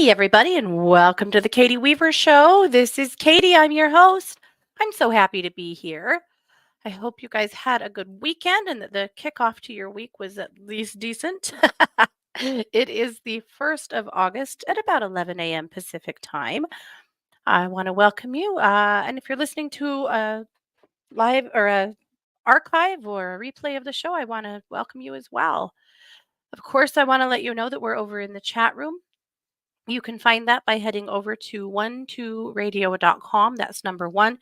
Hey, everybody, and welcome to the Katie Weaver Show. This is Katie. I'm your host. I'm so happy to be here. I hope you guys had a good weekend and that the kickoff to your week was at least decent. It is the 1st of August at about 11 a.m. Pacific time. I want to welcome you. And if you're listening to a live or a archive or a replay of the show, I want to welcome you as well. Of course, I want to let you know that we're over in the chat room. You can find that by heading over to 12radio.com. That's number one,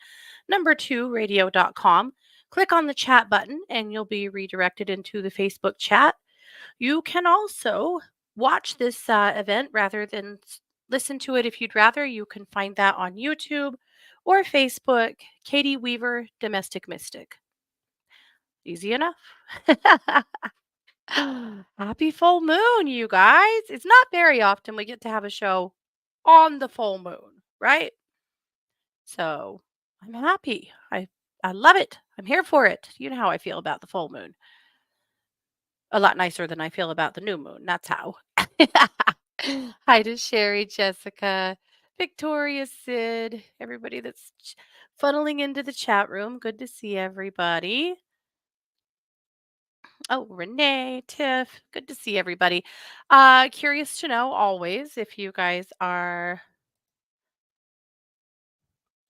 number two, radio.com. Click on the chat button and you'll be redirected into the Facebook chat. You can also watch this event rather than listen to it if you'd rather. You can find that on YouTube or Facebook, Katie Weaver, Domestic Mystic. Easy enough. Happy full moon, you guys. It's not very often we get to have a show on the full moon, right? So I'm happy. I love it. I'm here for it. You know how I feel about the full moon. A lot nicer than I feel about the new moon. That's how. Hi to Sherry, Jessica, Victoria, Sid, everybody that's funneling into the chat room. Good to see everybody. Oh, Renee, Tiff, good to see everybody. Curious to know always if you guys are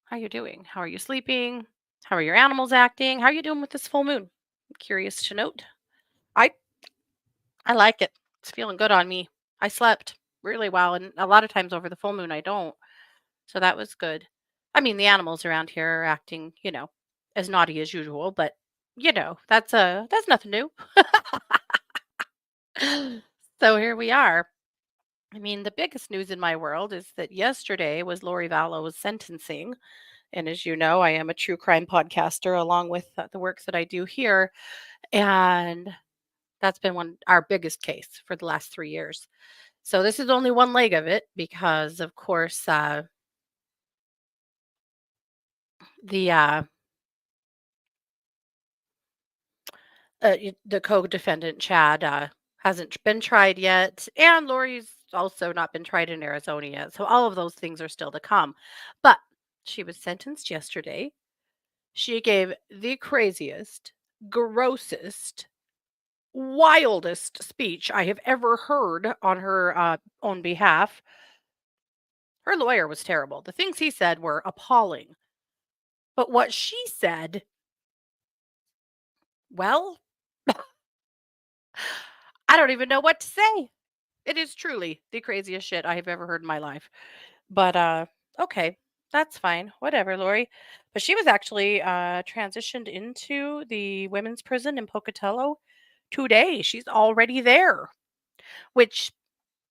how you doing? How are you sleeping? How are your animals acting? How are you doing with this full moon? I'm curious to note. I I like it. It's feeling good on me. I slept really well, and a lot of times over the full moon I don't. So that was good. I mean, the animals around here are acting, as naughty as usual, but that's nothing new. So here we are. I mean, the biggest news in my world is that yesterday was Lori Vallow's sentencing. And as you know, I am a true crime podcaster along with the work that I do here. And that's been our biggest case for the last 3 years. So this is only one leg of it because, of course, the the co-defendant Chad hasn't been tried yet, and Lori's also not been tried in Arizona yet. So all of those things are still to come. But she was sentenced yesterday. She gave the craziest, grossest, wildest speech I have ever heard on her own behalf. Her lawyer was terrible. The things he said were appalling. But what she said, well, I don't even know what to say. It is truly the craziest shit I have ever heard in my life. But okay, that's fine. Whatever, Lori. But she was actually transitioned into the women's prison in Pocatello today. She's already there, which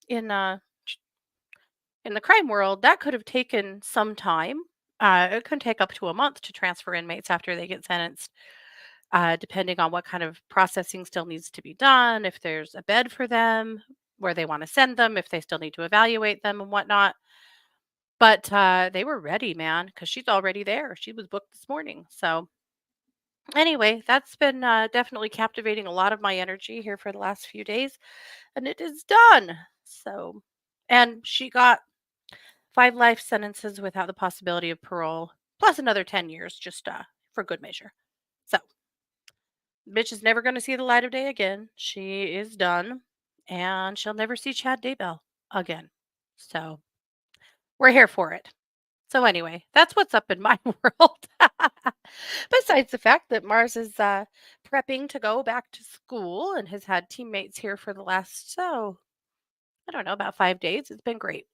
in in the crime world that could have taken some time. It can take up to a month to transfer inmates after they get sentenced, depending on what kind of processing still needs to be done, if there's a bed for them, where they want to send them, if they still need to evaluate them and whatnot. But they were ready, man, because she's already there. She was booked this morning. So anyway, that's been definitely captivating a lot of my energy here for the last few days, and it is done. So, and she got 5 life sentences without the possibility of parole, plus another 10 years just for good measure. So, bitch is never going to see the light of day again. She is done, and she'll never see Chad Daybell again. So, we're here for it. So, anyway, that's what's up in my world. Besides the fact that Mars is prepping to go back to school and has had teammates here for the last, I don't know, about 5 days. It's been great.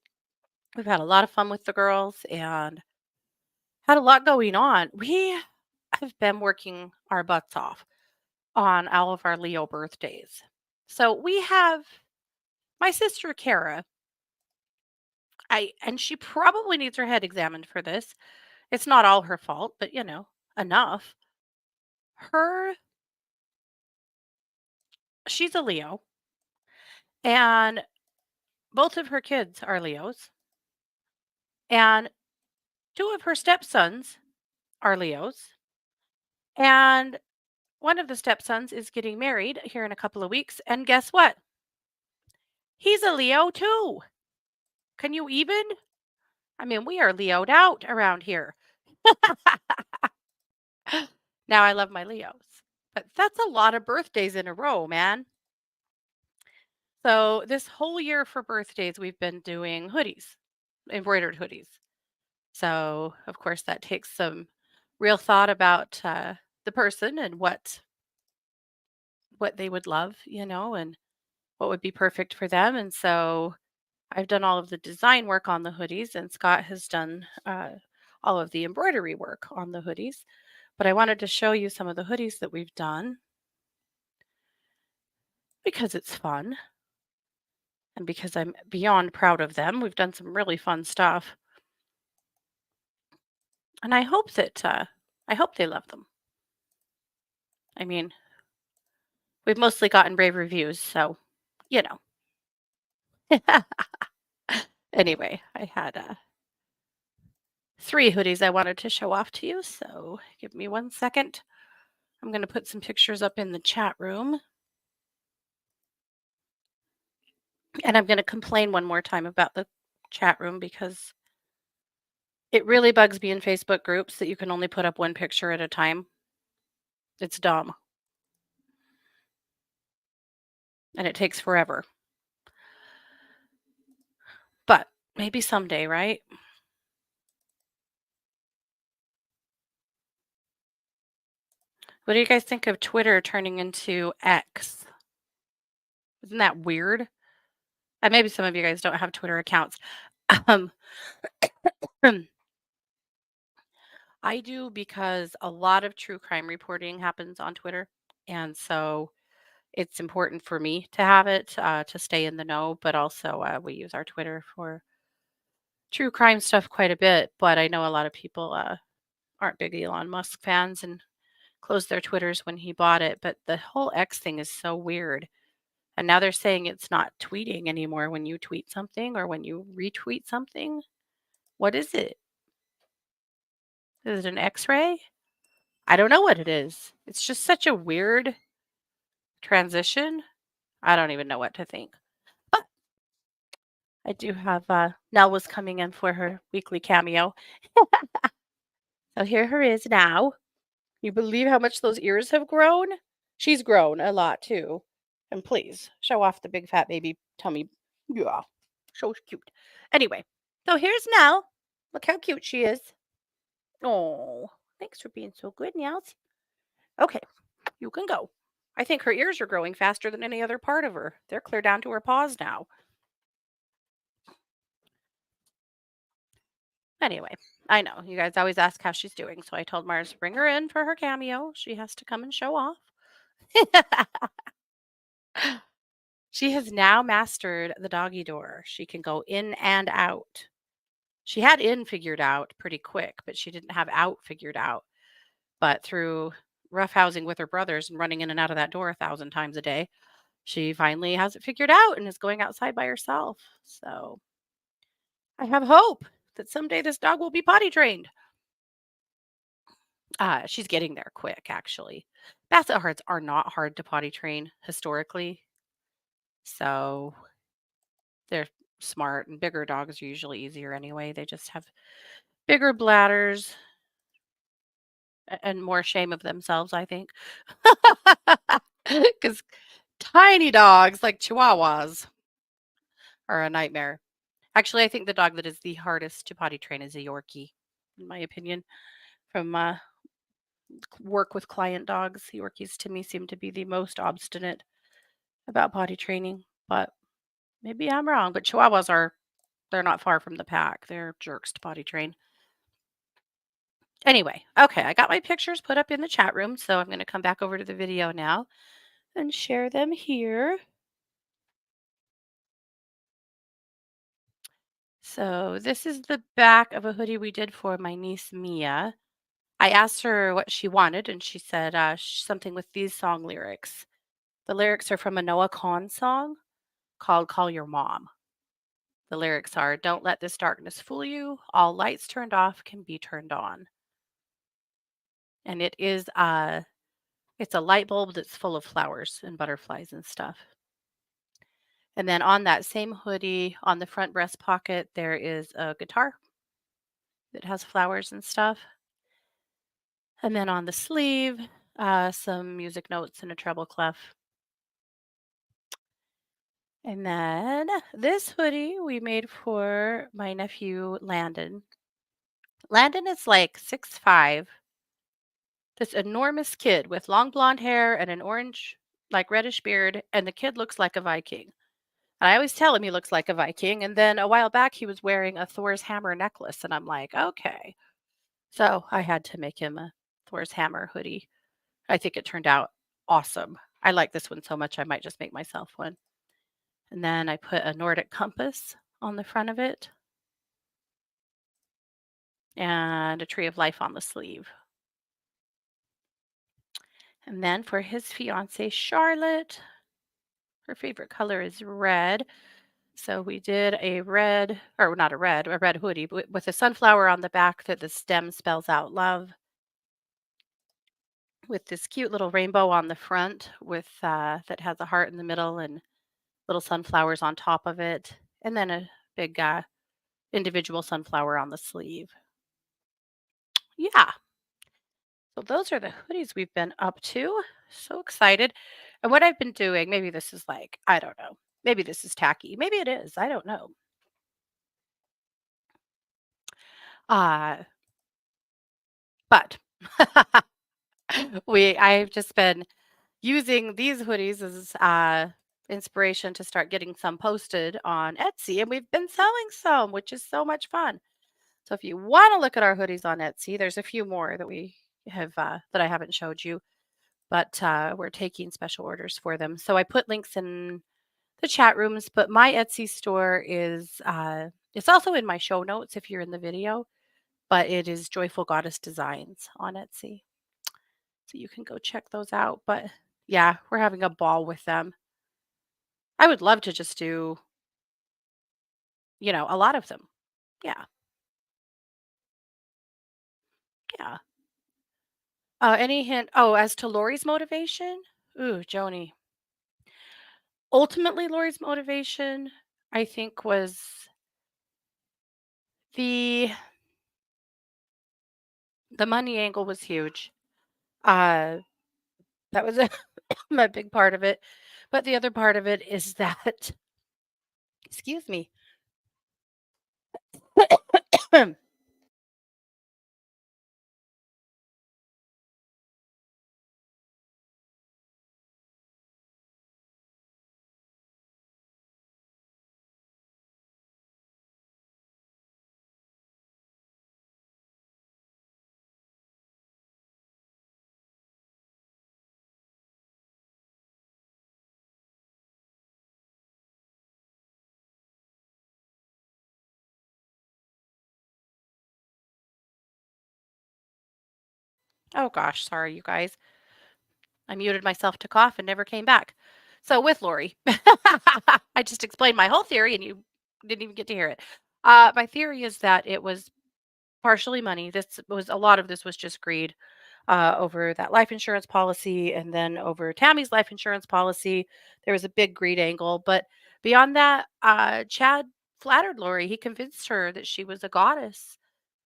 We've had a lot of fun with the girls and had a lot going on. We have been working our butts off on all of our Leo birthdays. So we have my sister Kara. And she probably needs her head examined for this. It's not all her fault, but enough. Her She's a Leo, and both of her kids are Leos, and two of her stepsons are Leos, and one of the stepsons is getting married here in a couple of weeks, and guess what? He's a Leo too. Can you even? I mean, we are Leo'd out around here. Now I love my Leos, but that's a lot of birthdays in a row, man. So this whole year for birthdays, we've been doing hoodies, embroidered hoodies. So of course that takes some real thought about the person and what they would love, and what would be perfect for them. And so I've done all of the design work on the hoodies, and Scott has done all of the embroidery work on the hoodies. But I wanted to show you some of the hoodies that we've done because it's fun and because I'm beyond proud of them. We've done some really fun stuff, and I hope they love them. I mean, we've mostly gotten rave reviews, so you know. Anyway, I had 3 hoodies I wanted to show off to you, so give me 1 second. I'm going to put some pictures up in the chat room, and I'm going to complain one more time about the chat room because it really bugs me in Facebook groups that you can only put up one picture at a time. It's dumb, and it takes forever. But maybe someday, right? What do you guys think of Twitter turning into X? Isn't that weird? And maybe some of you guys don't have Twitter accounts. Um, I do because a lot of true crime reporting happens on Twitter. And so it's important for me to have it to stay in the know. But also, we use our Twitter for true crime stuff quite a bit. But I know a lot of people aren't big Elon Musk fans and closed their Twitters when he bought it. But the whole X thing is so weird. And now they're saying it's not tweeting anymore when you tweet something or when you retweet something. What is it? Is it an X-ray? I don't know what it is. It's just such a weird transition. I don't even know what to think. But I do have Nell was coming in for her weekly cameo. So here her is now. You believe how much those ears have grown? She's grown a lot too. And please show off the big fat baby tummy. Yeah. So cute. Anyway, so here's Nell. Look how cute she is. Oh, thanks for being so good, Nels. Okay, you can go. I think her ears are growing faster than any other part of her. They're clear down to her paws now. Anyway, I know you guys always ask how she's doing, so I told Mars to bring her in for her cameo. She has to come and show off. She has now mastered the doggy door. She can go in and out. She had in figured out pretty quick, but she didn't have out figured out. But through roughhousing with her brothers and running in and out of that door 1,000 times a day, she finally has it figured out and is going outside by herself. So I have hope that someday this dog will be potty trained. She's getting there quick, actually. Basset Hearts are not hard to potty train historically. So they're smart, and bigger dogs are usually easier anyway. They just have bigger bladders and more shame of themselves, I think. Because tiny dogs like Chihuahuas are a nightmare. Actually, I think the dog that is the hardest to potty train is a Yorkie, in my opinion. From work with client dogs, Yorkies to me seem to be the most obstinate about potty training. But maybe I'm wrong. But Chihuahuas they're not far from the pack. They're jerks to potty train. Anyway, okay, I got my pictures put up in the chat room, so I'm going to come back over to the video now and share them here. So this is the back of a hoodie we did for my niece Mia. I asked her what she wanted, and she said something with these song lyrics. The lyrics are from a Noah Kahan song called Call Your Mom. The lyrics are, "Don't let this darkness fool you. All lights turned off can be turned on." And it's a light bulb that's full of flowers and butterflies and stuff. And then on that same hoodie, on the front breast pocket, there is a guitar that has flowers and stuff. And then on the sleeve, some music notes and a treble clef. And then this hoodie we made for my nephew Landon. Landon is like 6'5", this enormous kid with long blonde hair and an orange, like reddish beard, and the kid looks like a Viking. And I always tell him he looks like a Viking. And then a while back, he was wearing a Thor's hammer necklace, and I'm like, okay. So I had to make him a Thor's hammer hoodie. I think it turned out awesome. I like this one so much, I might just make myself one. And then I put a Nordic compass on the front of it and a tree of life on the sleeve. And then for his fiancee, Charlotte, her favorite color is red. So we did a red, or not a red hoodie, but with a sunflower on the back that the stem spells out love, with this cute little rainbow on the front with that has a heart in the middle and little sunflowers on top of it, and then a big individual sunflower on the sleeve. Yeah. So those are the hoodies we've been up to. So excited. And what I've been doing, maybe this is like, I don't know. Maybe this is tacky. Maybe it is. I don't know. Uh, but I've just been using these hoodies as inspiration to start getting some posted on Etsy, and we've been selling some, which is so much fun. So if you want to look at our hoodies on Etsy, there's a few more that we have that I haven't showed you, but we're taking special orders for them. So I put links in the chat rooms, but my Etsy store is it's also in my show notes if you're in the video, but it is Joyful Goddess Designs on Etsy. So you can go check those out. But yeah, we're having a ball with them. I would love to just do, a lot of them. Yeah. Yeah. Any hint? Oh, as to Lori's motivation? Ooh, Joni. Ultimately, Lori's motivation, I think, was the the money angle was huge. Uh, that was a, a big part of it. But the other part of it is that, excuse me. Oh gosh, sorry, you guys. I muted myself to cough and never came back. So with Lori, I just explained my whole theory and you didn't even get to hear it. My theory is that it was partially money. This was a lot of this was just greed over that life insurance policy, and then over Tammy's life insurance policy. There was a big greed angle, but beyond that, Chad flattered Lori. He convinced her that she was a goddess,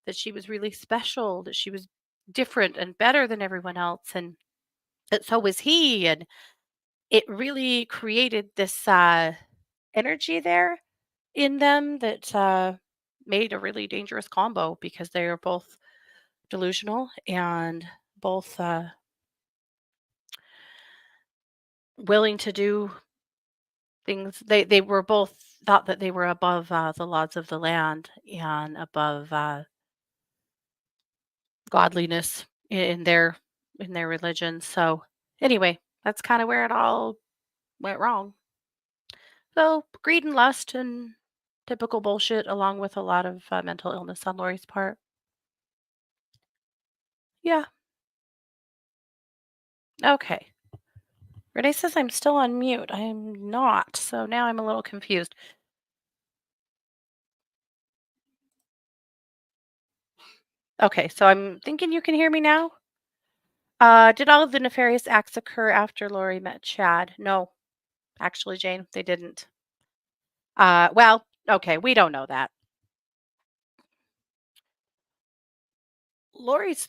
that she was really special, that she was different and better than everyone else, and that so was he. And it really created this energy there in them that made a really dangerous combo because they are both delusional and both willing to do things. They were both thought that they were above the laws of the land and above godliness in their religion. So anyway, that's kind of where it all went wrong. So greed and lust and typical bullshit, along with a lot of mental illness on Lori's part. Yeah. Okay. Renee says I'm still on mute. I am not. So now I'm a little confused. Okay, so I'm thinking you can hear me now. Did all of the nefarious acts occur after Lori met Chad? No, actually, Jane, they didn't. Well, okay, we don't know that. Lori's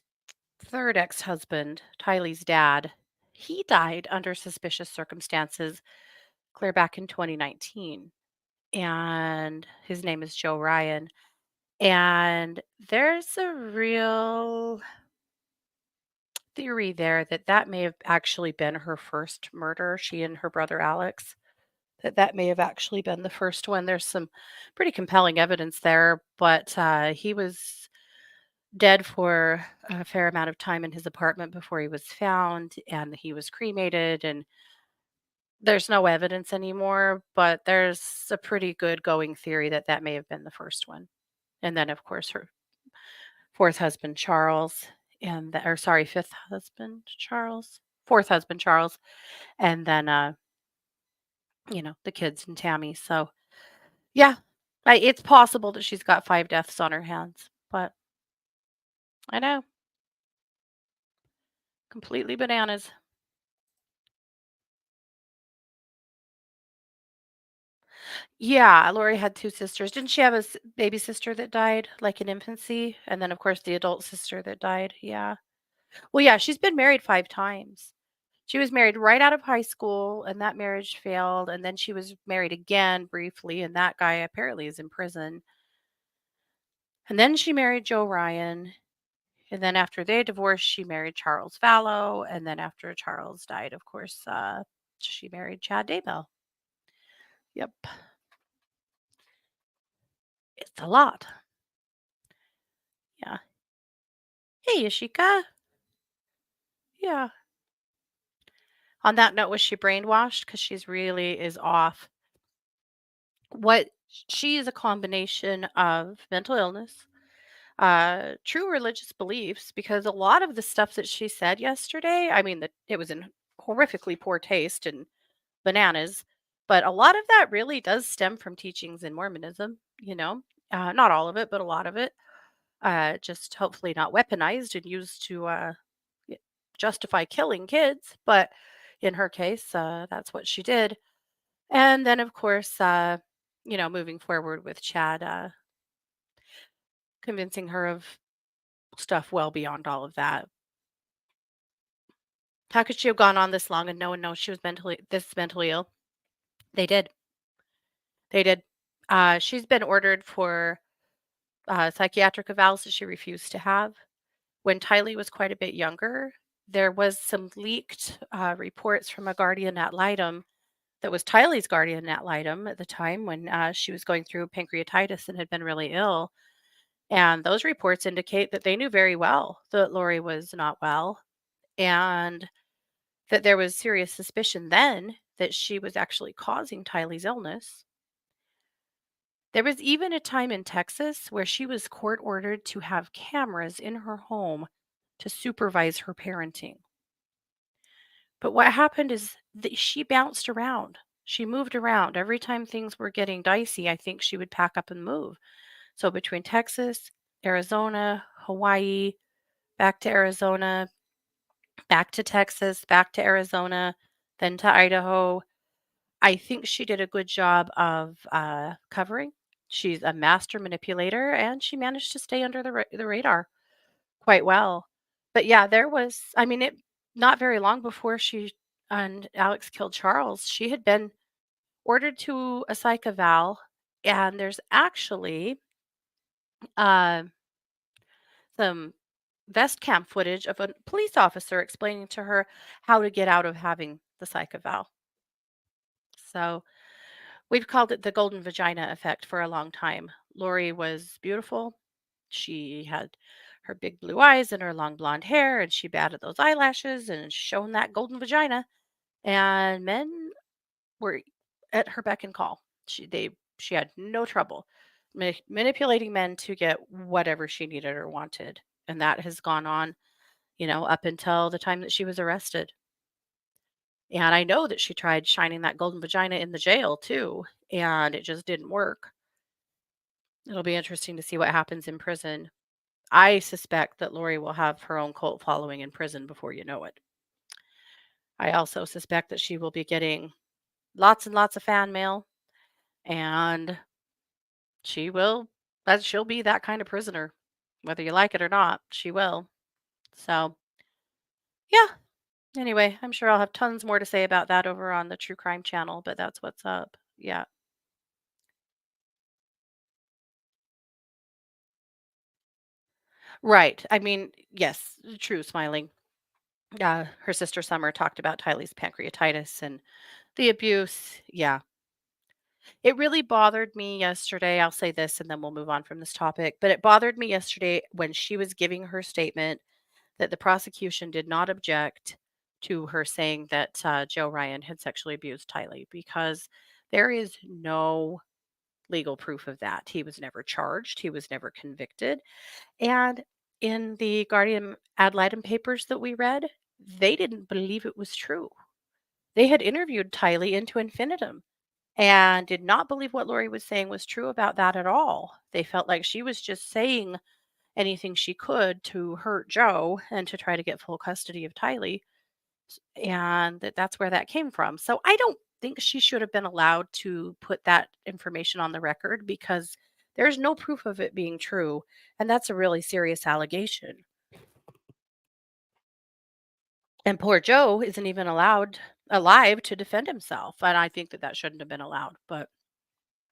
third ex-husband, Tylee's dad, he died under suspicious circumstances clear back in 2019. And his name is Joe Ryan. And there's a real theory there that that may have actually been her first murder, she and her brother Alex, that may have actually been the first one. There's some pretty compelling evidence there, but he was dead for a fair amount of time in his apartment before he was found, and he was cremated, and there's no evidence anymore, but there's a pretty good going theory that that may have been the first one. And then, of course, her fourth husband, Charles, and or sorry, fifth husband, Charles, fourth husband, Charles, and then, the kids and Tammy. So, yeah, it's possible that she's got 5 deaths on her hands, but I know, completely bananas. Yeah, Lori had 2 sisters. Didn't she have a baby sister that died, like, in infancy? And then, of course, the adult sister that died, yeah. Well, yeah, she's been married 5 times. She was married right out of high school, and that marriage failed, and then she was married again briefly, and that guy apparently is in prison. And then she married Joe Ryan, and then after they divorced, she married Charles Fallow, and then after Charles died, of course, she married Chad Daybell. Yep. It's a lot. Yeah. Hey, Yashika. Yeah. On that note, was she brainwashed? Because she's really is off. What she is a combination of mental illness, true religious beliefs, because a lot of the stuff that she said yesterday, I mean, that it was in horrifically poor taste and bananas, but a lot of that really does stem from teachings in Mormonism, not all of it, but a lot of it, just hopefully not weaponized and used to y- justify killing kids. But in her case, that's what she did. And then, of course, moving forward with Chad, convincing her of stuff well beyond all of that. How could she have gone on this long and no one knows she was mentally ill? They did. They did. She's been ordered for psychiatric evals that she refused to have. When Tylee was quite a bit younger, there was some leaked reports from a guardian ad litem that was Tylee's guardian ad litem at the time when she was going through pancreatitis and had been really ill. And those reports indicate that they knew very well that Lori was not well, and that there was serious suspicion then that she was actually causing Tylee's illness. There was even a time in Texas where she was court ordered to have cameras in her home to supervise her parenting. But what happened is that she bounced around. She moved around. Every time things were getting dicey, I think she would pack up and move. So between Texas, Arizona, Hawaii, back to Arizona, back to Texas, back to Arizona, then to Idaho. I think she did a good job of covering. She's a master manipulator, and she managed to stay under the radar quite well. But yeah, there was, I mean, it not very long before she and Alex killed Charles, she had been ordered to a psych eval, and there's actually uh, some vest cam footage of a police officer explaining to her how to get out of having the psych eval. So we've called it the golden vagina effect for a long time. Lori was beautiful. She had her big blue eyes and her long blonde hair, and she batted those eyelashes and shone that golden vagina. And men were at her beck and call. She had no trouble manipulating men to get whatever she needed or wanted, and that has gone on, up until the time that she was arrested. And I know that she tried shining that golden vagina in the jail too, and it just didn't work. It'll be interesting to see what happens in prison. I suspect that Lori will have her own cult following in prison before you know it. I also suspect that she will be getting lots and lots of fan mail, And she will that she'll be that kind of prisoner. Whether you like it or not, she will. So, yeah. Anyway, I'm sure I'll have tons more to say about that over on the true crime channel, but that's what's up. Yeah. Right. I mean, yes, true smiling. Her sister Summer talked about Tylee's pancreatitis and the abuse. Yeah. It really bothered me yesterday. I'll say this and then we'll move on from this topic. But it bothered me yesterday when she was giving her statement that the prosecution did not object to her saying that Joe Ryan had sexually abused Tylee because there is no legal proof of that. He was never charged, he was never convicted. And in the Guardian ad litem papers that we read, they didn't believe it was true. They had interviewed Tylee into infinitum and did not believe what Lori was saying was true about that at all. They felt like she was just saying anything she could to hurt Joe and to try to get full custody of Tylee, and that's where that came from. So I don't think she should have been allowed to put that information on the record because there's no proof of it being true, and that's a really serious allegation. And poor Joe isn't even allowed alive to defend himself, and I think that that shouldn't have been allowed, but,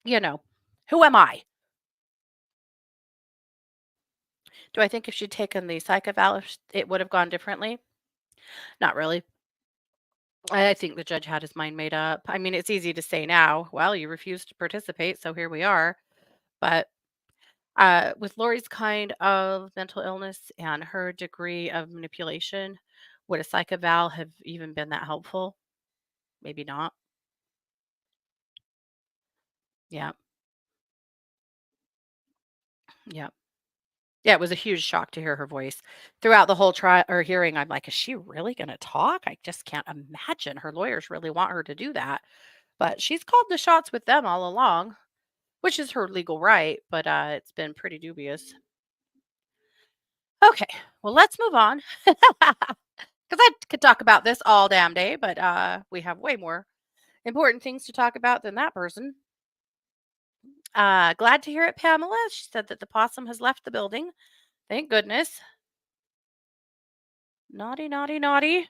you know, who am I? Do I think if she'd taken the psych eval, it would have gone differently? Not really. I think the judge had his mind made up. I mean, it's easy to say now, well, you refused to participate, so here we are. But with Lori's kind of mental illness and her degree of manipulation, would a psych eval have even been that helpful? Maybe not. Yeah. Yeah. Yeah, it was a huge shock to hear her voice. Throughout the whole trial or hearing, I'm like, is she really going to talk? I just can't imagine her lawyers really want her to do that. But she's called the shots with them all along, which is her legal right, but it's been pretty dubious. Okay, well, let's move on because I could talk about this all damn day, but we have way more important things to talk about than that person. Glad to hear it, Pamela. She said that the possum has left the building. Thank goodness. Naughty, naughty, naughty.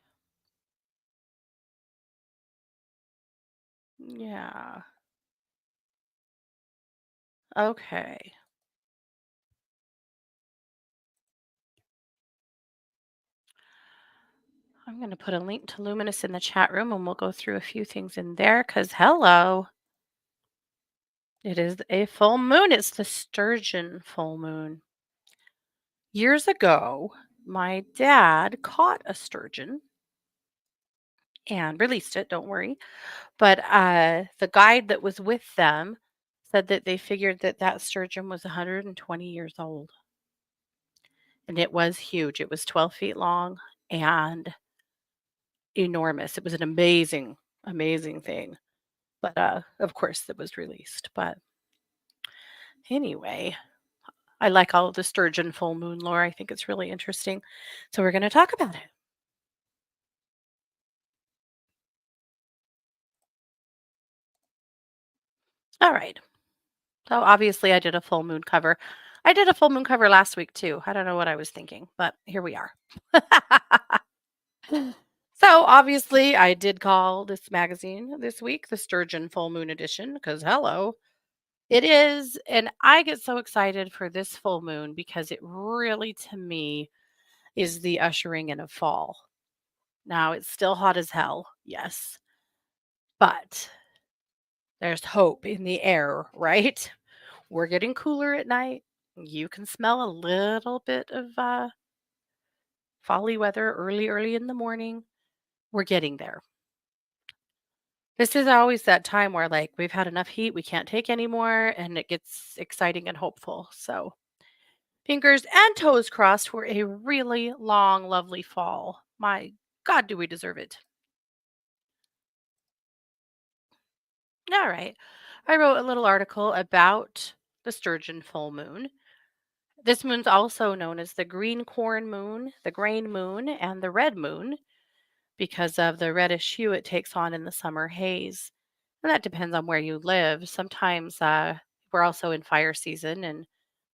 Yeah. Okay. I'm going to put a link to Luminous in the chat room and we'll go through a few things in there because, hello, it is a full moon. It's the sturgeon full moon. Years ago, my dad caught a sturgeon and released it, don't worry. But the guide that was with them said that they figured that that sturgeon was 120 years old. And it was huge. It was 12 feet long and enormous. It was an amazing, amazing thing. But of course, it was released. But anyway, I like all of the sturgeon full moon lore. I think it's really interesting. So we're going to talk about it. All right. So obviously, I did a full moon cover. I did a full moon cover last week too. I don't know what I was thinking, but here we are. So obviously, I did call this magazine this week the Sturgeon Full Moon Edition because hello, it is. And I get so excited for this full moon because it really, to me, is the ushering in of fall. Now, it's still hot as hell, yes, but there's hope in the air, right? We're getting cooler at night. You can smell a little bit of folly weather early in the morning. We're getting there. This is always that time where, like, we've had enough heat, we can't take anymore, and it gets exciting and hopeful. So, fingers and toes crossed for a really long, lovely fall. My God, do we deserve it? All right. I wrote a little article about the sturgeon full moon. This moon's also known as the green corn moon, the grain moon, and the red moon because of the reddish hue it takes on in the summer haze. And that depends on where you live. Sometimes we're also in fire season, and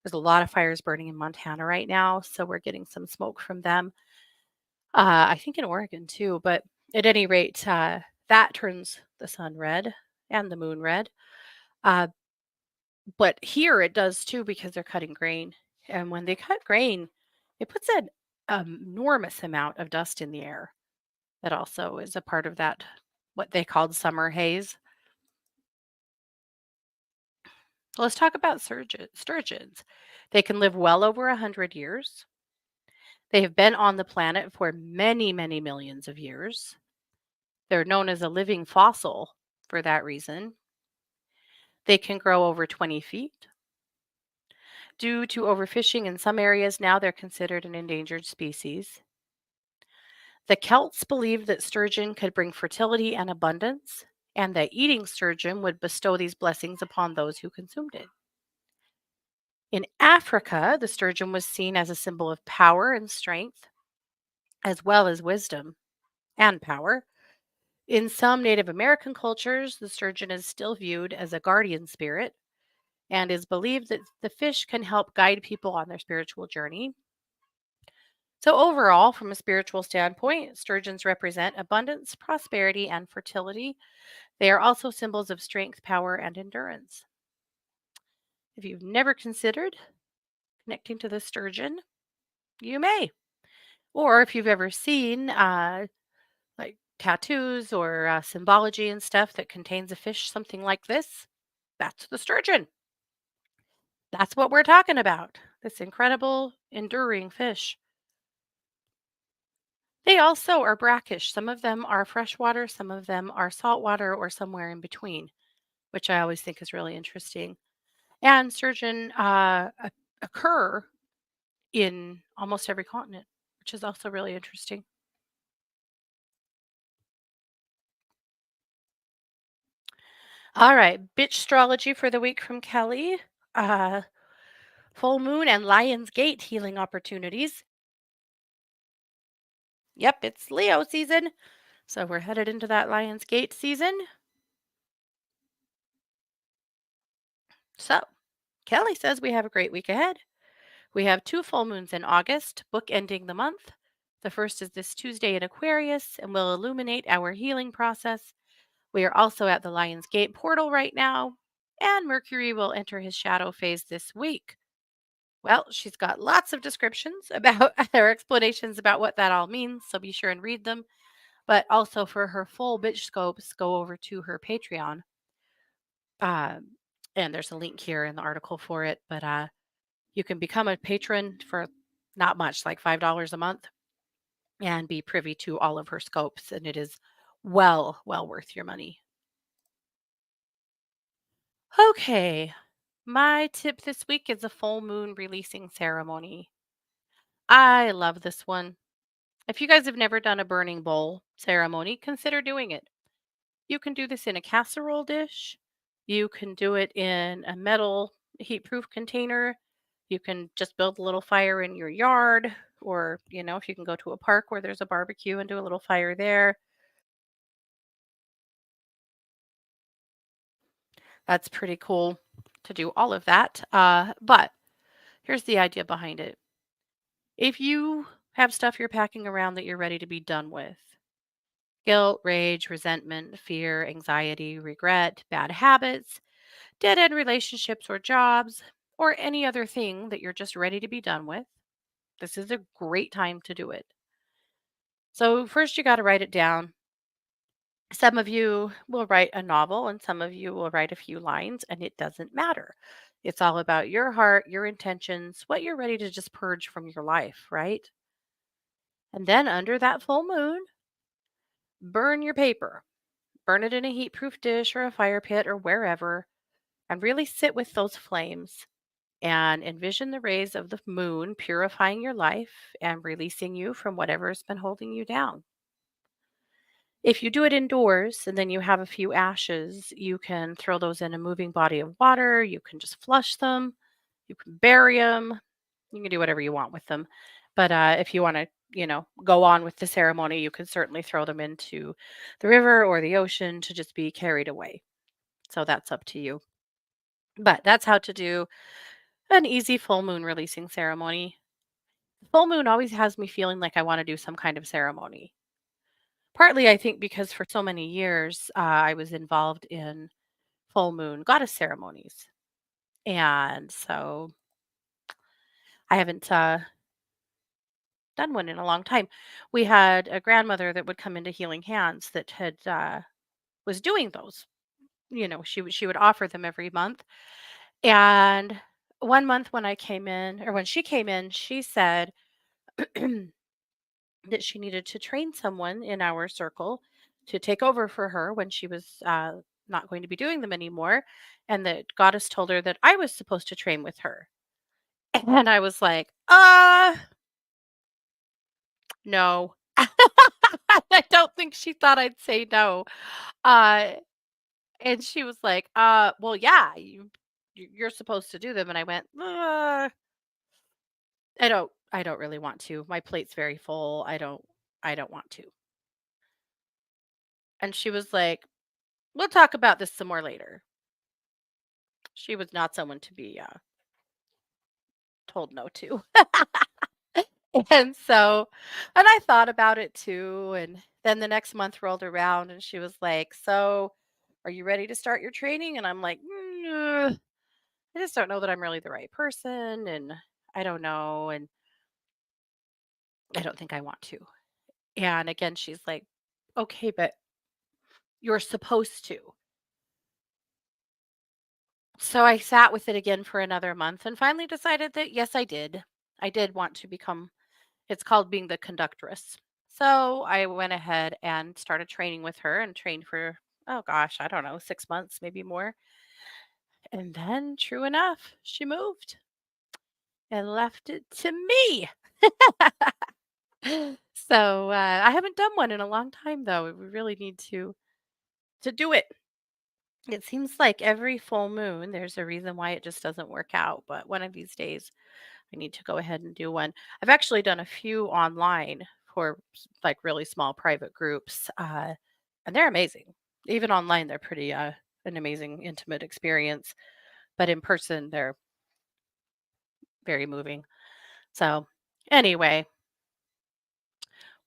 there's a lot of fires burning in Montana right now. So we're getting some smoke from them. I think in Oregon too. But at any rate, that turns the sun red and the moon red. Uh, but here it does too because they're cutting grain. And when they cut grain, it puts an enormous amount of dust in the air. That also is a part of that, what they called summer haze. So let's talk about sturgeons. They can live well over 100 years. They have been on the planet for many, many millions of years. They're known as a living fossil for that reason. They can grow over 20 feet. Due to overfishing in some areas, now they're considered an endangered species. The Celts believed that sturgeon could bring fertility and abundance, and that eating sturgeon would bestow these blessings upon those who consumed it. In Africa, the sturgeon was seen as a symbol of power and strength, as well as wisdom and power. In some Native American cultures, the sturgeon is still viewed as a guardian spirit and is believed that the fish can help guide people on their spiritual journey. So, overall, from a spiritual standpoint, sturgeons represent abundance, prosperity, and fertility. They are also symbols of strength, power, and endurance. If you've never considered connecting to the sturgeon, you may. Or if you've ever seen like tattoos or symbology and stuff that contains a fish, something like this, that's the sturgeon. That's what we're talking about. This incredible, enduring fish. They also are brackish. Some of them are freshwater, some of them are saltwater, or somewhere in between, which I always think is really interesting. And sturgeon occur in almost every continent, which is also really interesting. All right, bitch astrology for the week from Kelly. Uh, Full moon and Lion's Gate healing opportunities. Yep, it's Leo season. So we're headed into that Lion's Gate season. So Kelly says we have a great week ahead. We have two full moons in August, bookending the month. The first is this Tuesday in Aquarius and will illuminate our healing process. We are also at the Lion's Gate portal right now, and Mercury will enter his shadow phase this week. Well, she's got lots of descriptions about or explanations about what that all means, so be sure and read them. But also for her full bitch scopes, go over to her Patreon. Um, and there's a link here in the article for it. But you can become a patron for not much, like $5 a month, and be privy to all of her scopes. And it is well worth your money. Okay, my tip this week is a full moon releasing ceremony. I love this one. If you guys have never done a burning bowl ceremony, consider doing it. You can do this in a casserole dish. You can do it in a metal heat-proof container. You can just build a little fire in your yard, or, if you can go to a park where there's a barbecue and do a little fire there. That's pretty cool to do all of that. But here's the idea behind it. If you have stuff you're packing around that you're ready to be done with, guilt, rage, resentment, fear, anxiety, regret, bad habits, dead end relationships or jobs, or any other thing that you're just ready to be done with, this is a great time to do it. So, first, you got to write it down. Some of you will write a novel, and some of you will write a few lines, and it doesn't matter. It's all about your heart, your intentions, what you're ready to just purge from your life, right? And then, under that full moon, burn your paper. Burn it in a heat proof dish or a fire pit or wherever, and really sit with those flames and envision the rays of the moon purifying your life and releasing you from whatever's been holding you down. If you do it indoors and then you have a few ashes, you can throw those in a moving body of water. You can just flush them. You can bury them. You can do whatever you want with them. But if you want to, go on with the ceremony, you can certainly throw them into the river or the ocean to just be carried away. So that's up to you. But that's how to do an easy full moon releasing ceremony. Full moon always has me feeling like I want to do some kind of ceremony. Partly, I think, because for so many years I was involved in full moon goddess ceremonies. And so I haven't done one in a long time. We had a grandmother that would come into Healing Hands that had was doing those. She would offer them every month. And one month when I came in, or when she came in, she said that she needed to train someone in our circle to take over for her when she was not going to be doing them anymore. And that Goddess told her that I was supposed to train with her. And I was like, no. I don't think she thought I'd say no. Uh, and she was like, well, yeah, you're supposed to do them. And I went, I don't really want to. My plate's very full. I don't want to. And she was like, we'll talk about this some more later. She was not someone to be told no to. And so, and I thought about it too. And then the next month rolled around and she was like, so are you ready to start your training? And I'm like, I just don't know that I'm really the right person. And I don't know. And I don't think I want to. And again, she's like, okay, but you're supposed to. So I sat with it again for another month and finally decided that yes, I did. I did want to become, it's called being the conductress. So I went ahead and started training with her and trained for, oh gosh, I don't know, 6 months, maybe more. And then, true enough, she moved and left it to me. So I haven't done one in a long time, though. We really need to do it. It seems like every full moon, there's a reason why it just doesn't work out. But one of these days, I need to go ahead and do one. I've actually done a few online for like really small private groups, and they're amazing. Even online, they're pretty an amazing, intimate experience. But in person, they're very moving. So, anyway,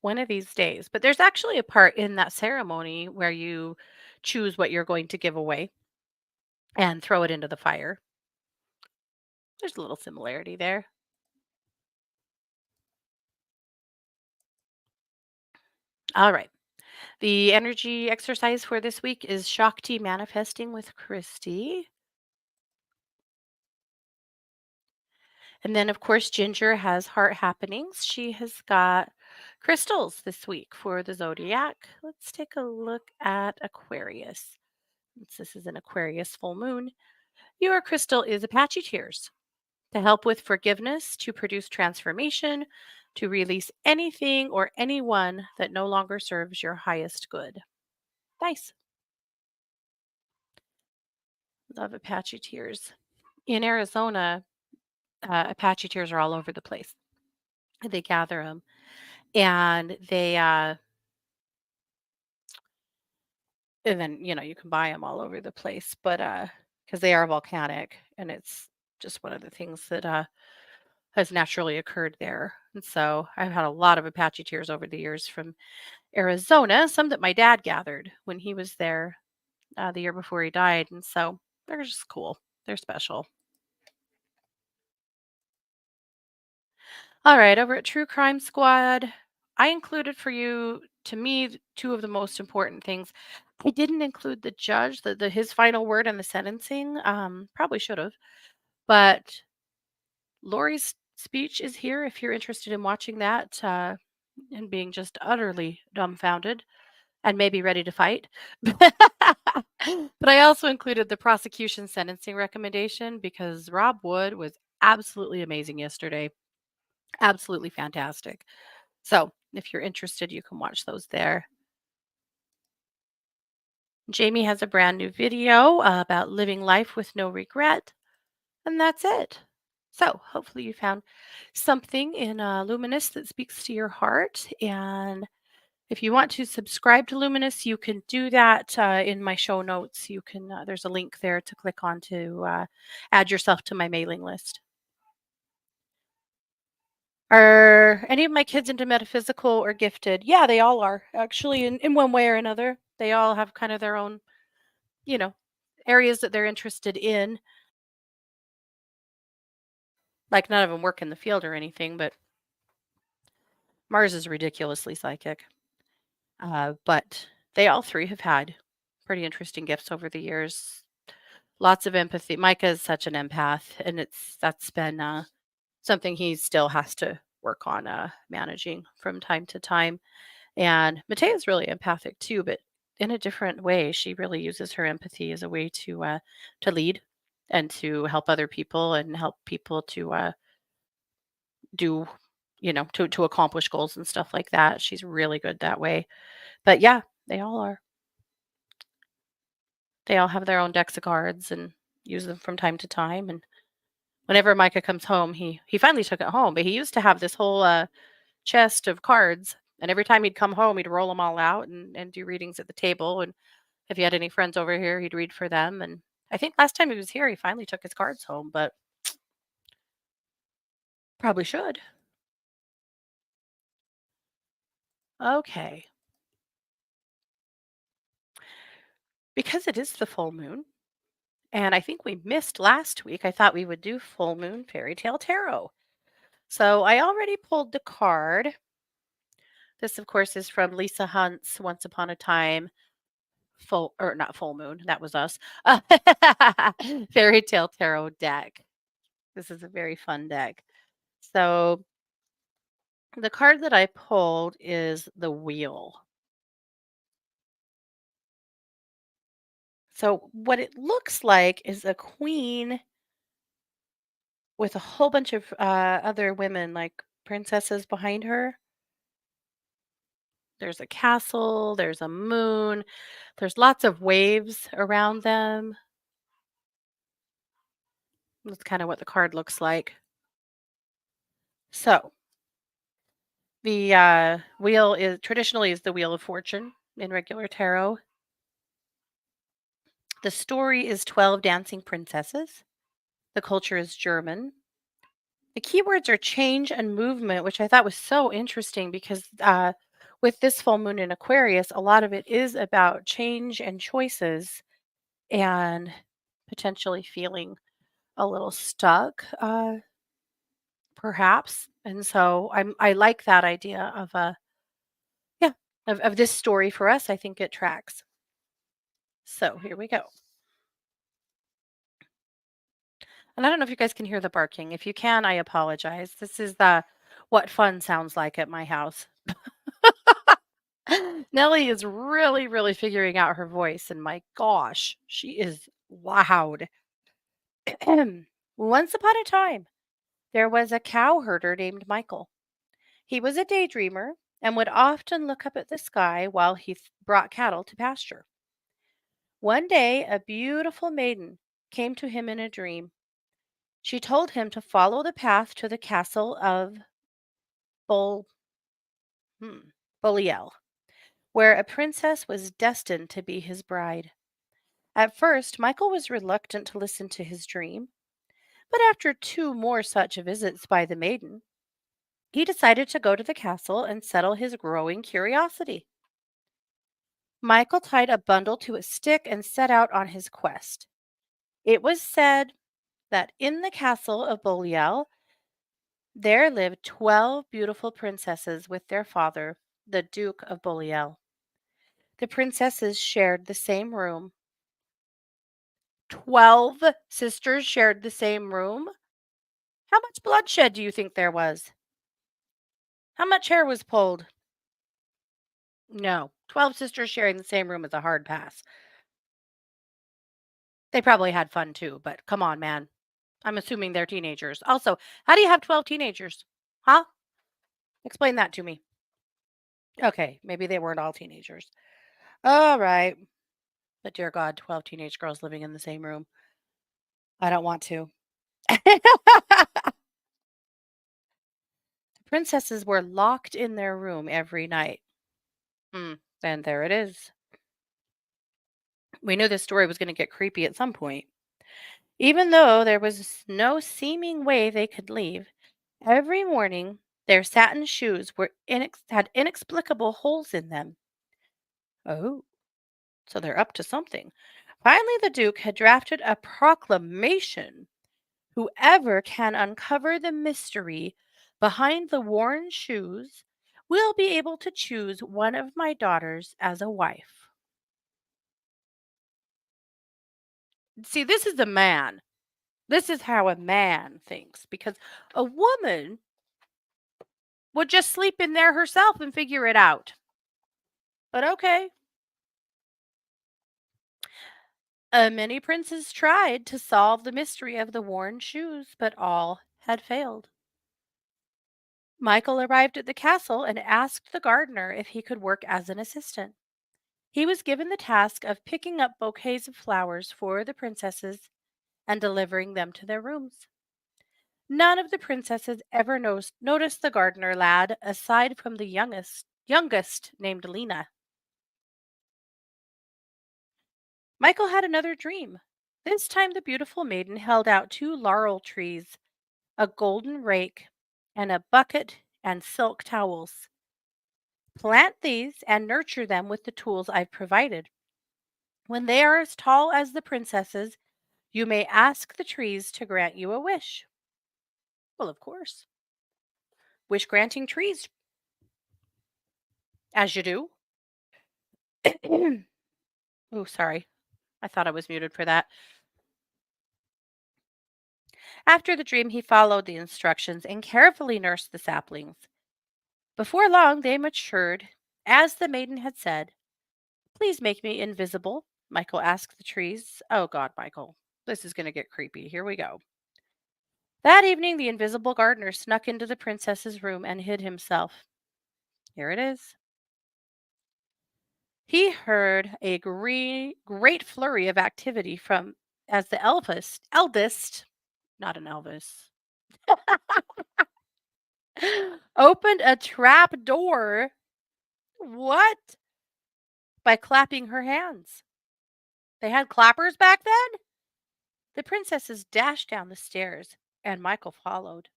one of these days. But there's actually a part in that ceremony where you choose what you're going to give away and throw it into the fire. There's a little similarity there. All right. The energy exercise for this week is Shakti manifesting with Christy. And then, of course, Ginger has heart happenings. She has got crystals this week for the zodiac. Let's take a look at Aquarius. Since this is an Aquarius full moon, your crystal is Apache Tears to help with forgiveness, to produce transformation, to release anything or anyone that no longer serves your highest good. Nice. Love Apache Tears. In Arizona, Apache Tears are all over the place. They gather them and and then, you can buy them all over the place, but, because they are volcanic, and it's just one of the things that, has naturally occurred there, and so I've had a lot of Apache tears over the years from Arizona, some that my dad gathered when he was there, the year before he died, and so they're just cool. They're special. Alright, over at True Crime Squad, I included for you, to me, 2 of the most important things. I didn't include the judge, the his final word in the sentencing, probably should have, but Lori's speech is here if you're interested in watching that, and being just utterly dumbfounded and maybe ready to fight. But I also included the prosecution sentencing recommendation because Rob Wood was absolutely amazing yesterday. Absolutely fantastic. So, if you're interested, you can watch those there. Jamie has a brand new video about living life with no regret, and that's it. So, hopefully, you found something in Luminous that speaks to your heart. And If you want to subscribe to Luminous, you can do that in my show notes. You can there's a link there to click on to add yourself to my mailing list. Are any of my kids into metaphysical or gifted? Yeah, they all are actually in one way or another. They all have kind of their own, you know, areas that they're interested in. Like none of them work in the field or anything, but Mars is ridiculously psychic. But they all three have had pretty interesting gifts over the years. Lots of empathy. Micah is such an empath, and that's been something he still has to work on managing from time to time. And Matea is really empathic too, but in a different way. She really uses her empathy as a way to lead and to help other people and help people to do, to accomplish goals and stuff like that. She's really good that way. But yeah, they all are. They all have their own decks of cards and use them from time to time. And whenever Micah comes home, he finally took it home, but he used to have this whole chest of cards. And every time he'd come home, he'd roll them all out and do readings at the table. And if he had any friends over here, he'd read for them. And I think last time he was here, he finally took his cards home, but probably should. Okay. Because it is the full moon, and I think we missed last week, I thought we would do full moon fairy tale tarot. So I already pulled the card. This, of course, is from Lisa Hunt's Once Upon a Time full or not full moon. That was us. Fairy tale tarot deck. This is a very fun deck. So the card that I pulled is the wheel. So what it looks like is a queen with a whole bunch of other women, like princesses behind her. There's a castle, there's a moon, there's lots of waves around them. That's kind of what the card looks like. So the wheel is traditionally is the wheel of fortune in regular tarot. The story is 12 dancing princesses. The culture is German. The keywords are change and movement, which I thought was so interesting because with this full moon in Aquarius, a lot of it is about change and choices and potentially feeling a little stuck, perhaps. And so I like that idea of yeah of this story for us. I think it tracks. So here we go. And I don't know if you guys can hear the barking. If you can, I apologize. This is the what fun sounds like at my house. Nellie is really, really figuring out her voice, and my gosh, she is loud. Once upon a time, there was a cow herder named Michael. He was a daydreamer and would often look up at the sky while he brought cattle to pasture. One day, a beautiful maiden came to him in a dream. She told him to follow the path to the castle of Bol- Boliel, where a princess was destined to be his bride. At first, Michael was reluctant to listen to his dream, but after two more such visits by the maiden, he decided to go to the castle and settle his growing curiosity. Michael tied a bundle to a stick and set out on his quest. It was said that in the castle of Boliel there lived 12 beautiful princesses with their father, the Duke of Boliel. The princesses shared the same room. 12 sisters shared the same room? How much bloodshed do you think there was? How much hair was pulled? No. 12 sisters sharing the same room is a hard pass. They probably had fun too, but come on, man. I'm assuming they're teenagers. Also, how do you have 12 teenagers? Huh? Explain that to me. Okay, maybe they weren't all teenagers. All right. But dear God, 12 teenage girls living in the same room. I don't want to. The princesses were locked in their room every night. And there it is. We knew this story was going to get creepy at some point. Even though there was no seeming way they could leave, every morning their satin shoes had inexplicable holes in them. Oh, so they're up to something. Finally, the Duke had drafted a proclamation. Whoever can uncover the mystery behind the worn shoes will be able to choose one of my daughters as a wife. See, this is a man. This is how a man thinks because a woman would just sleep in there herself and figure it out. But okay. Many princes tried to solve the mystery of the worn shoes, but all had failed. Michael arrived at the castle and asked the gardener if he could work as an assistant. He was given the task of picking up bouquets of flowers for the princesses and delivering them to their rooms. None of the princesses ever noticed the gardener lad aside from the youngest named Lena. Michael had another dream. This time the beautiful maiden held out two laurel trees, a golden rake, and a bucket and silk towels. Plant these and nurture them with the tools I've provided. When they are as tall as the princesses, you may ask the trees to grant you a wish. Well, of course. Wish granting trees, as you do. Oh, sorry. I thought I was muted for that. After the dream, he followed the instructions and carefully nursed the saplings. Before long, they matured, as the maiden had said. Please make me invisible, Michael asked the trees. Oh, God, Michael. This is going to get creepy. Here we go. That evening, the invisible gardener snuck into the princess's room and hid himself. Here it is. He heard a great flurry of activity from as the eldest, not an Elvis, opened a trap door. What? By clapping her hands. They had clappers back then? The princesses dashed down the stairs, and Michael followed.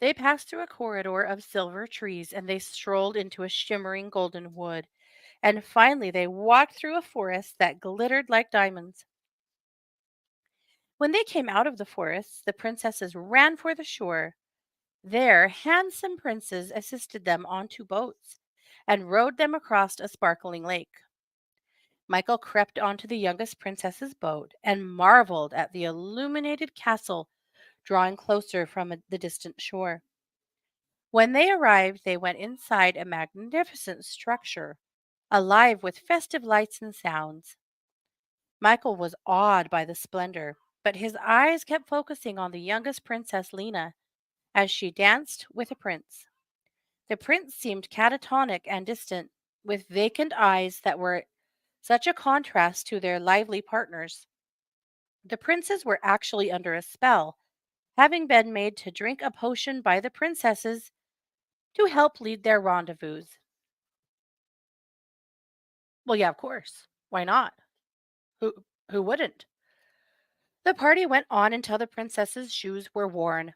They passed through a corridor of silver trees, and they strolled into a shimmering golden wood. And finally, they walked through a forest that glittered like diamonds. When they came out of the forest, the princesses ran for the shore. There, handsome princes assisted them onto boats and rowed them across a sparkling lake. Michael crept onto the youngest princess's boat and marveled at the illuminated castle drawing closer from the distant shore. When they arrived, they went inside a magnificent structure, alive with festive lights and sounds. Michael was awed by the splendor, but his eyes kept focusing on the youngest princess, Lena, as she danced with a prince. The prince seemed catatonic and distant, with vacant eyes that were such a contrast to their lively partners. The princes were actually under a spell, having been made to drink a potion by the princesses to help lead their rendezvous. Well, yeah, of course. Why not? Who who wouldn't? The party went on until the princesses' shoes were worn.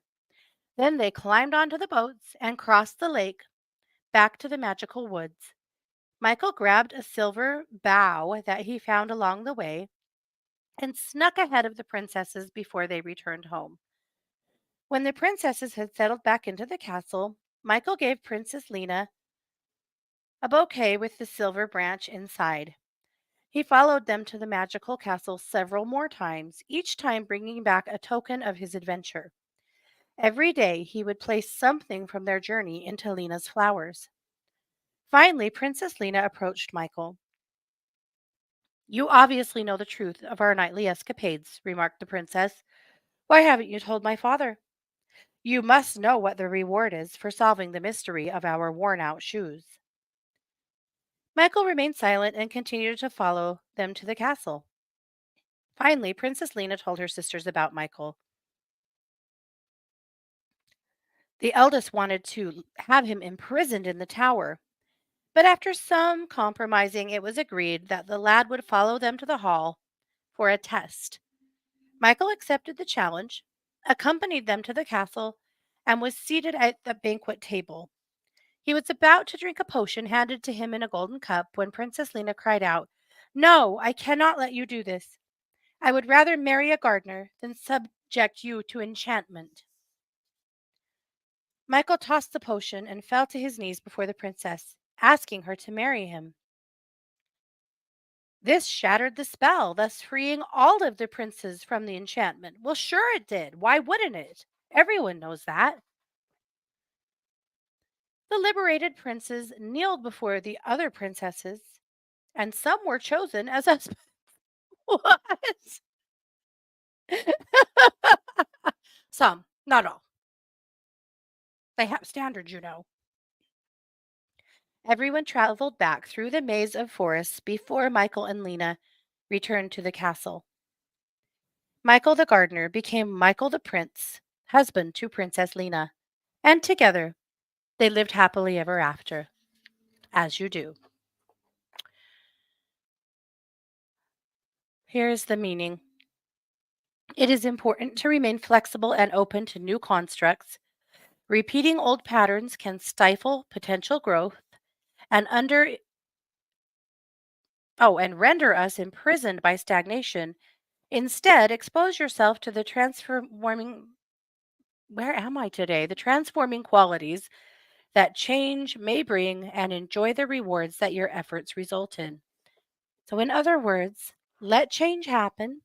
Then they climbed onto the boats and crossed the lake back to the magical woods. Michael grabbed a silver bough that he found along the way and snuck ahead of the princesses before they returned home. When the princesses had settled back into the castle, Michael gave Princess Lena a bouquet with the silver branch inside. He followed them to the magical castle several more times, each time bringing back a token of his adventure. Every day he would place something from their journey into Lena's flowers. Finally, Princess Lena approached Michael. You obviously know the truth of our nightly escapades, remarked the princess. Why haven't you told my father? You must know what the reward is for solving the mystery of our worn out shoes. Michael remained silent and continued to follow them to the castle. Finally, Princess Lena told her sisters about Michael. The eldest wanted to have him imprisoned in the tower, But after some compromising, it was agreed that the lad would follow them to the hall for a test. Michael accepted the challenge, accompanied them to the castle, and was seated at the banquet table. He was about to drink a potion handed to him in a golden cup when Princess Lena cried out, "No, I cannot let you do this. I would rather marry a gardener than subject you to enchantment." Michael tossed the potion and fell to his knees before the princess, asking her to marry him. This shattered the spell, thus freeing all of the princes from the enchantment. Well, sure it did. Why wouldn't it? Everyone knows that. The liberated princes kneeled before the other princesses, and some were chosen as husbands. What? Some, not all. They have standards, you know. Everyone traveled back through the maze of forests before Michael and Lena returned to the castle. Michael the gardener became Michael the prince, husband to Princess Lena, and together they lived happily ever after, as you do. Here is the meaning. It is important to remain flexible and open to new constructs. Repeating old patterns can stifle potential growth and and render us imprisoned by stagnation. Instead, expose yourself to the transforming where am I today? The transforming qualities that change may bring and enjoy the rewards that your efforts result in. So in other words, let change happen.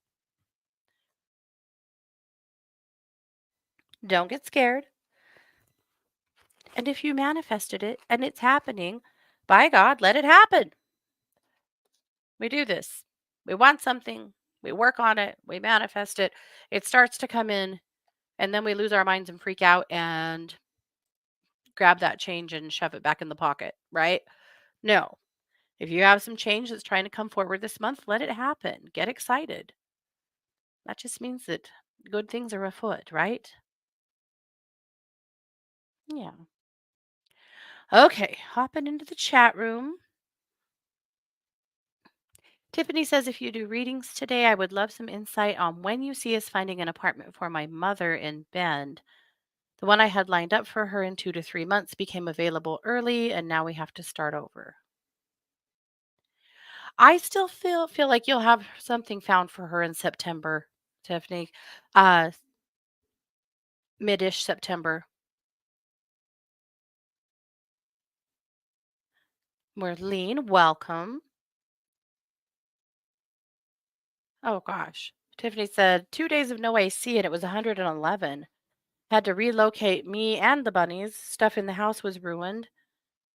Don't get scared. And if you manifested it and it's happening, by God, let it happen. We do this. We want something, we work on it, we manifest it. It starts to come in, and then we lose our minds and freak out and grab that change and shove it back in the pocket, right? No. If you have some change that's trying to come forward this month, let it happen. Get excited. That just means that good things are afoot, right? Yeah. Okay, hopping into the chat room. Tiffany says, if you do readings today, I would love some insight on when you see us finding an apartment for my mother in Bend. The one I had lined up for her in 2 to 3 months became available early, and now we have to start over. I still feel like you'll have something found for her in September, Tiffany. Uh, Mid-ish September. Marlene, welcome. Oh gosh. Tiffany said 2 days of no AC and it was 111. Had to relocate me and the bunnies. Stuff in the house was ruined.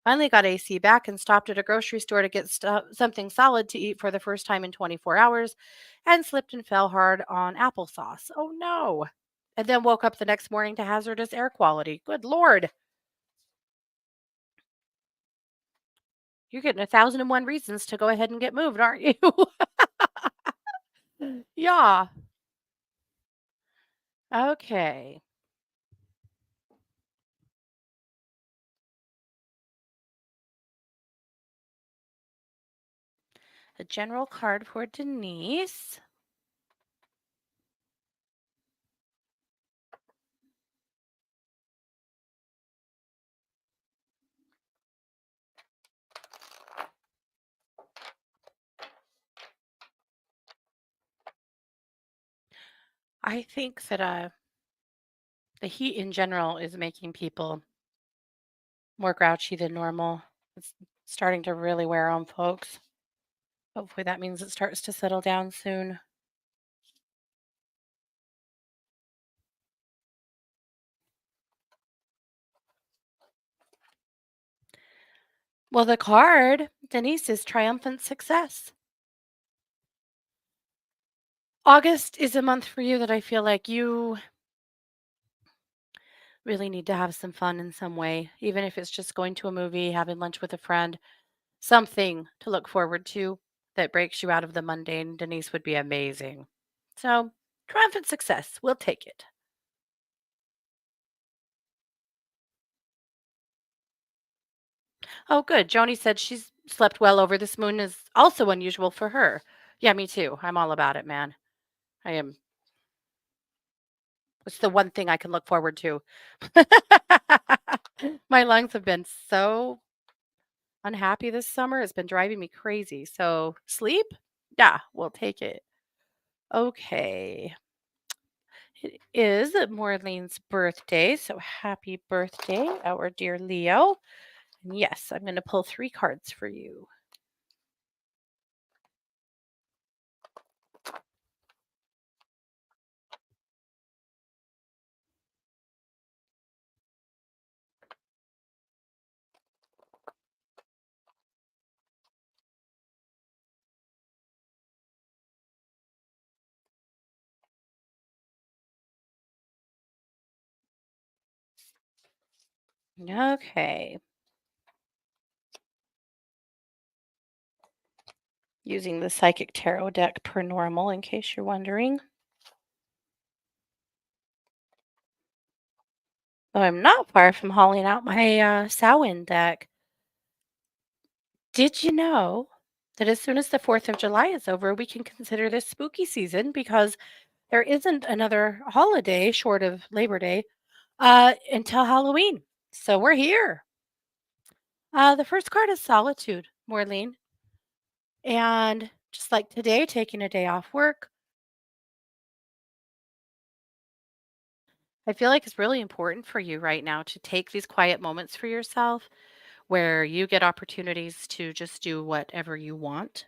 Finally got AC back and stopped at a grocery store to get something solid to eat for the first time in 24 hours and slipped and fell hard on applesauce. Oh no. And then woke up the next morning to hazardous air quality. Good Lord. You're getting 1,001 reasons to go ahead and get moved, aren't you? Yeah. Okay. A general card for Denise. I think that the heat in general is making people more grouchy than normal. It's starting to really wear on folks. Hopefully that means it starts to settle down soon. Well, the card, Denise, is triumphant success. August is a month for you that I feel like you really need to have some fun in some way, even if it's just going to a movie, having lunch with a friend, something to look forward to that breaks you out of the mundane. Denise would be amazing. So, triumphant success. We'll take it. Oh, good. Joni said she's slept well over this moon is also unusual for her. Yeah, me too. I'm all about it, man. I am. It's the one thing I can look forward to. My lungs have been so unhappy this summer. It's been driving me crazy. So, sleep? Yeah, we'll take it. Okay. It is Maureen's birthday. So, happy birthday, our dear Leo. And yes, I'm going to pull 3 cards for you. Okay. Using the Psychic Tarot deck per normal, in case you're wondering. Though I'm not far from hauling out my Samhain deck. Did you know that as soon as the 4th of July is over, we can consider this spooky season because there isn't another holiday short of Labor Day until Halloween. So we're here. The first card is solitude, Maureen. And just like today, taking a day off work, I feel like it's really important for you right now to take these quiet moments for yourself where you get opportunities to just do whatever you want.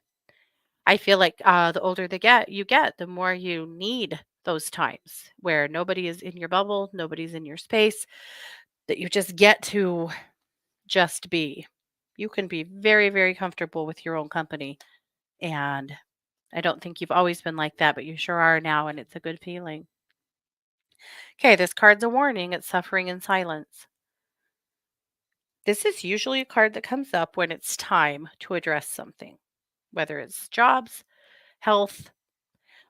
I feel like the older you get, the more you need those times where nobody is in your bubble, nobody's in your space, that you just get to just be. You can be very, very comfortable with your own company. And I don't think you've always been like that, but you sure are now. And it's a good feeling. Okay, this card's a warning. It's suffering in silence. This is usually a card that comes up when it's time to address something, whether it's jobs, health,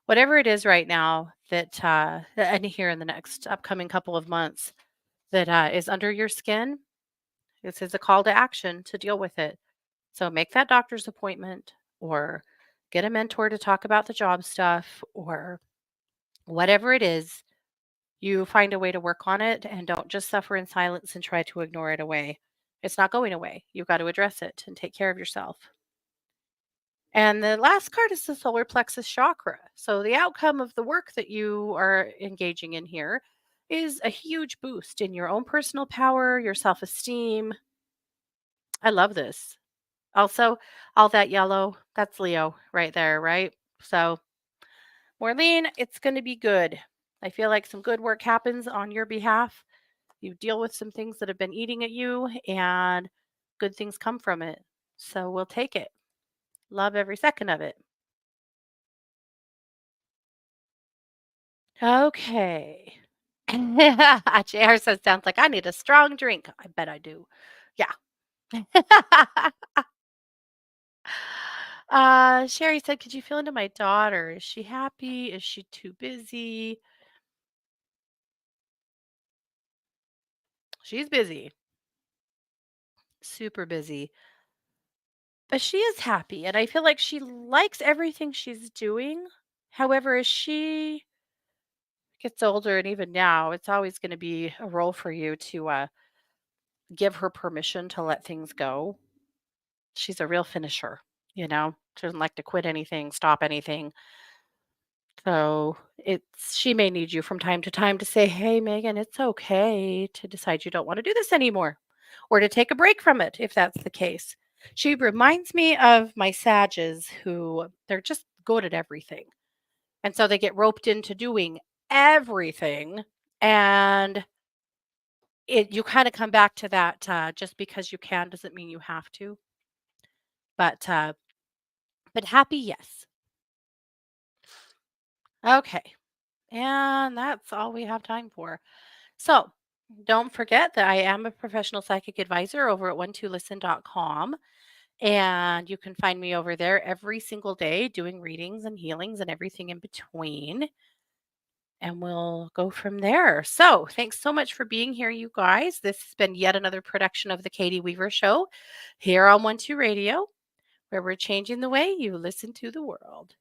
whatever it is right now that, and here in the next upcoming couple of months that is under your skin. This is a call to action to deal with it. So make that doctor's appointment or get a mentor to talk about the job stuff or whatever it is. You find a way to work on it and don't just suffer in silence and try to ignore it away. It's not going away. You've got to address it and take care of yourself. And the last card is the solar plexus chakra. So, the outcome of the work that you are engaging in here is a huge boost in your own personal power, your self esteem. I love this. Also, all that yellow, that's Leo right there, right? So, Maureen, it's going to be good. I feel like some good work happens on your behalf. You deal with some things that have been eating at you, and good things come from it. So, we'll take it. Love every second of it. Okay. JR says, "Sounds like I need a strong drink." I bet I do. Yeah. Sherry said, "Could you feel into my daughter? Is she happy? Is she too busy?" She's busy, super busy, but she is happy, and I feel like she likes everything she's doing. However, as she gets older, and even now, it's always going to be a role for you to give her permission to let things go. She's a real finisher, she doesn't like to quit anything, stop anything. So she may need you from time to time to say, "Hey, Megan, it's okay to decide you don't want to do this anymore or to take a break from it if that's the case." She reminds me of my Sages who they're just good at everything. And so they get roped into doing everything. And you kind of come back to that just because you can doesn't mean you have to. But happy, yes. Okay. And that's all we have time for. So don't forget that I am a professional psychic advisor over at one2listen.com. And you can find me over there every single day doing readings and healings and everything in between. and we'll go from there. So, thanks so much for being here, you guys. This has been yet another production of the Katie Weaver Show here on 1 2 Radio, where we're changing the way you listen to the world.